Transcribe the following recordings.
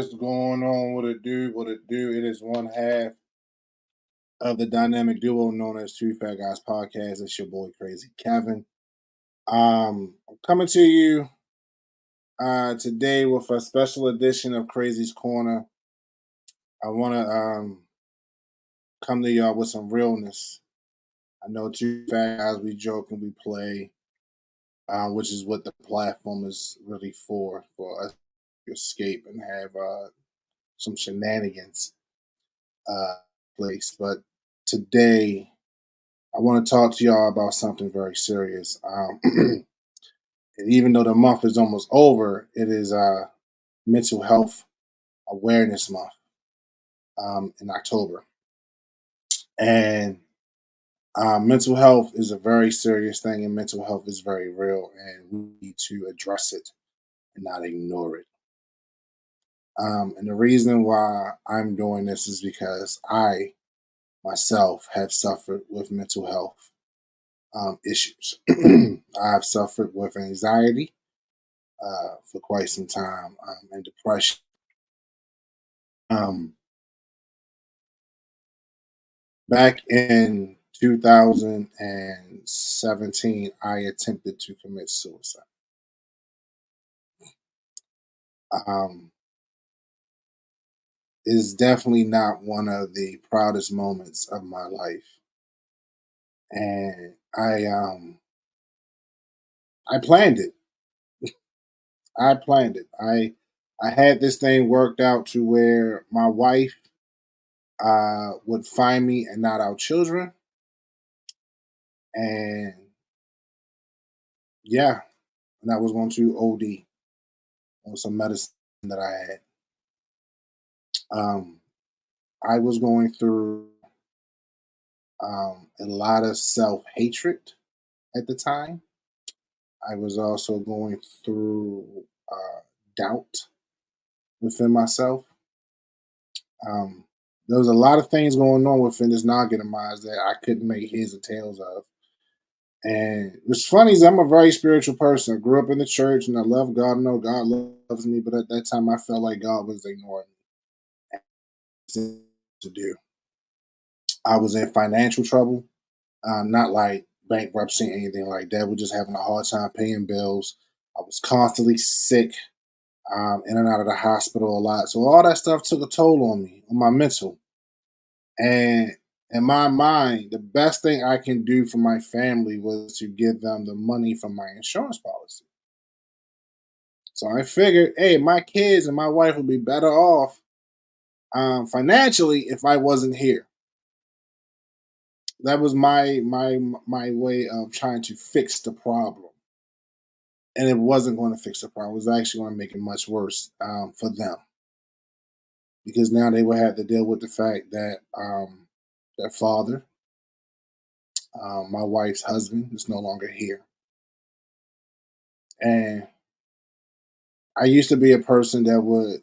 What's going on? What it do? What it do? It is one half of the dynamic duo known as Two Fat Guys Podcast. It's your boy Crazy Kevin. I'm coming to you today with a special edition of Crazy's Corner. I want to come to y'all with some realness. I know Two Fat Guys, we joke and we play, which is what the platform is really for us to escape and have some shenanigans place. But today, I want to talk to y'all about something very serious. And even though the month is almost over, it is Mental Health Awareness Month in October. And mental health is a very serious thing, and mental health is very real, and we need to address it and not ignore it. And the reason why I'm doing this is because I myself have suffered with mental health issues. I've suffered with anxiety for quite some time and depression. Um, Back in 2017, I attempted to commit suicide. Um, it is definitely not one of the proudest moments of my life, and I planned it. I planned it. I had this thing worked out to where my wife would find me and not our children. And yeah, and I was going to OD on some medicine that I had. Um, I was going through a lot of self hatred at the time. I was also going through doubt within myself. Um, there was a lot of things going on within this noggin of mine that I couldn't make heads or tails of. And what's funny is I'm a very spiritual person. I grew up in the church and I love God. I know God loves me, but at that time I felt like God was ignoring me to do. I was in financial trouble, not like bankruptcy or anything like that. We're just having a hard time paying bills. I was constantly sick, in and out of the hospital a lot. So all that stuff took a toll on me, on my mental. And in my mind, the best thing I can do for my family was to give them the money from my insurance policy. So I figured, hey, my kids and my wife would be better off financially if I wasn't here. That was my way of trying to fix the problem, and it wasn't going to fix the problem. It was actually going to make it much worse for them because now they would have to deal with the fact that their father, my wife's husband, is no longer here. And I used to be a person that would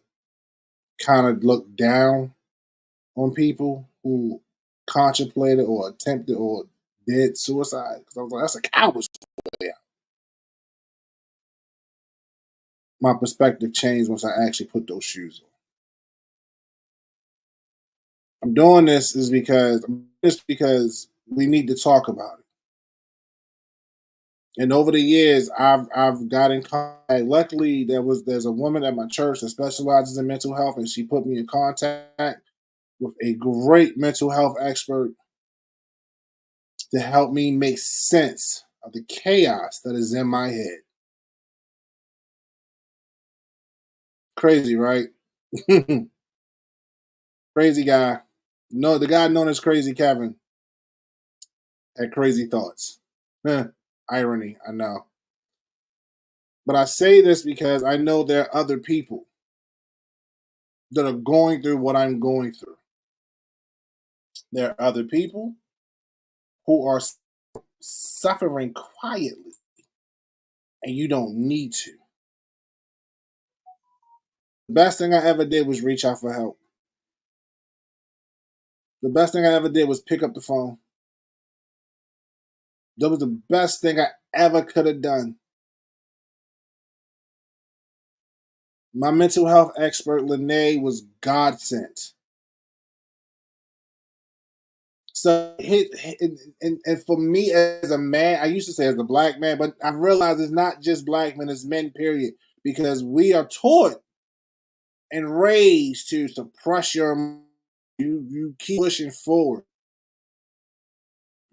kind of look down on people who contemplated or attempted or did suicide because I was like, that's a coward's way out. My perspective changed once I actually put those shoes on. I'm doing this is because we need to talk about it. And over the years, I've got in contact. Luckily, there's a woman at my church that specializes in mental health, and she put me in contact with a great mental health expert to help me make sense of the chaos that is in my head. Crazy, right? Crazy guy. No, the guy known as Crazy Kevin had crazy thoughts. Irony, I know. But I say this because I know there are other people that are going through what I'm going through. There are other people who are suffering quietly, and you don't need to. The best thing I ever did was reach out for help. The best thing I ever did was pick up the phone. That was the best thing I ever could have done. My mental health expert, Lene, was God sent. So, and for me as a man, I used to say as a black man, but I realized it's not just black men, it's men, period. Because we are taught and raised to suppress your you keep pushing forward.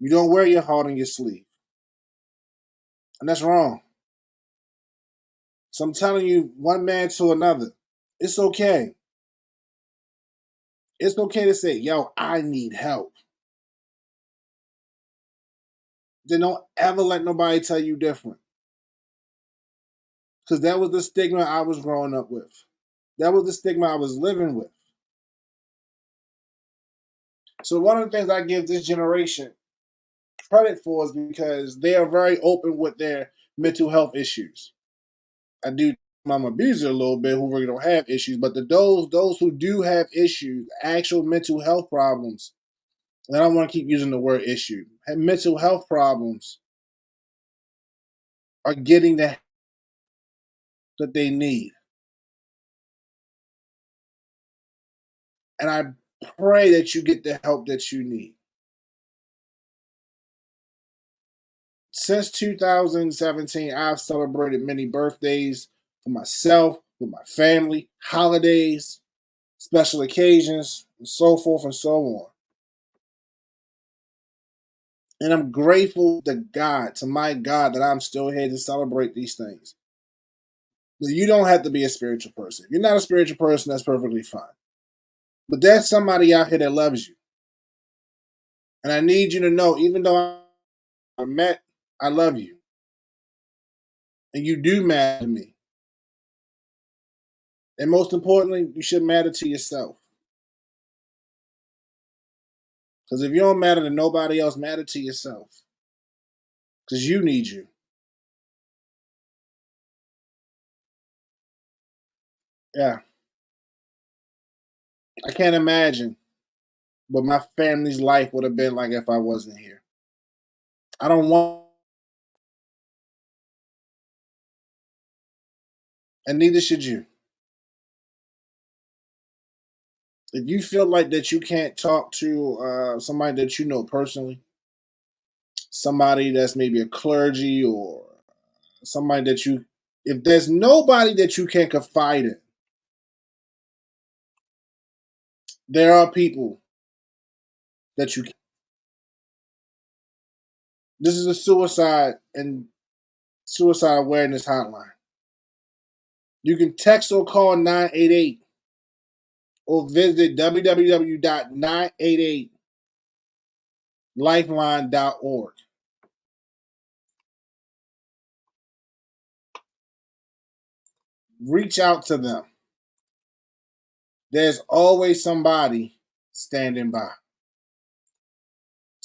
You don't wear your heart on your sleeve. And that's wrong. So I'm telling you, one man to another, it's okay. It's okay to say, yo, I need help. Then don't ever let nobody tell you different. Because that was the stigma I was growing up with. That was the stigma I was living with. So one of the things I give this generation credit for is because they are very open with their mental health issues. I do I'm abuser a little bit who really don't have issues, but those who do have issues, actual mental health problems, and I don't want to keep using the word issue, have mental health problems are getting the help that they need. And I pray that you get the help that you need. Since 2017, I've celebrated many birthdays for myself, with my family, holidays, special occasions, and so forth and so on. And I'm grateful to God, to my God, that I'm still here to celebrate these things. But you don't have to be a spiritual person. If you're not a spiritual person, that's perfectly fine. But there's somebody out here that loves you. And I need you to know, even though I met, I love you. And you do matter to me. And most importantly, you should matter to yourself. Because if you don't matter to nobody else, matter to yourself. Because you need you. Yeah. I can't imagine what my family's life would have been like if I wasn't here. I don't want, and neither should you. If you feel like that you can't talk to somebody that you know personally, somebody that's maybe a clergy or somebody that you, if there's nobody that you can confide in, there are people that you can. This is a suicide awareness hotline. You can text or call 988 or visit www.988lifeline.org. Reach out to them. There's always somebody standing by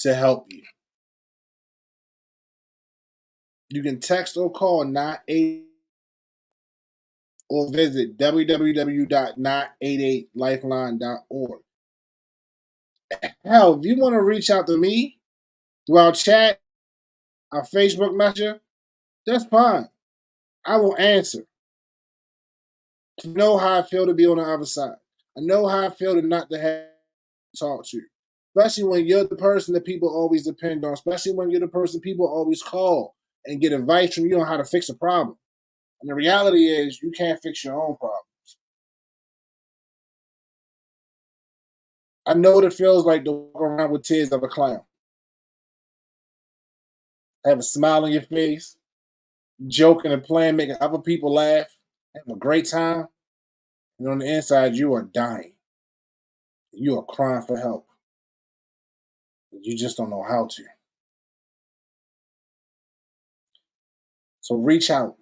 to help you. You can text or call 988 or visit www.988lifeline.org. Hell, if you want to reach out to me through our chat, our Facebook Messenger, that's fine. I will answer. I know how I feel to be on the other side. I know how I feel to not to have to talk to. Especially when you're the person that people always depend on, especially when you're the person people always call and get advice from you on how to fix a problem. And the reality is you can't fix your own problem. I know what it feels like to walk around with tears of a clown. Have a smile on your face, joking and playing, making other people laugh, having a great time. And on the inside, you are dying. You are crying for help. You just don't know how to. So reach out.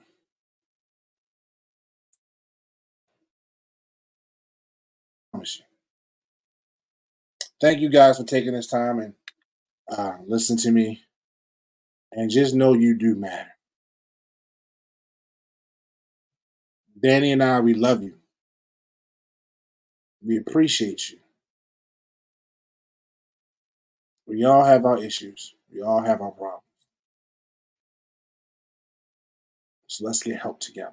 I promise you. Thank you guys for taking this time and listen to me. And just know you do matter. Danny and I, we love you. We appreciate you. We all have our issues. We all have our problems. So let's get help together.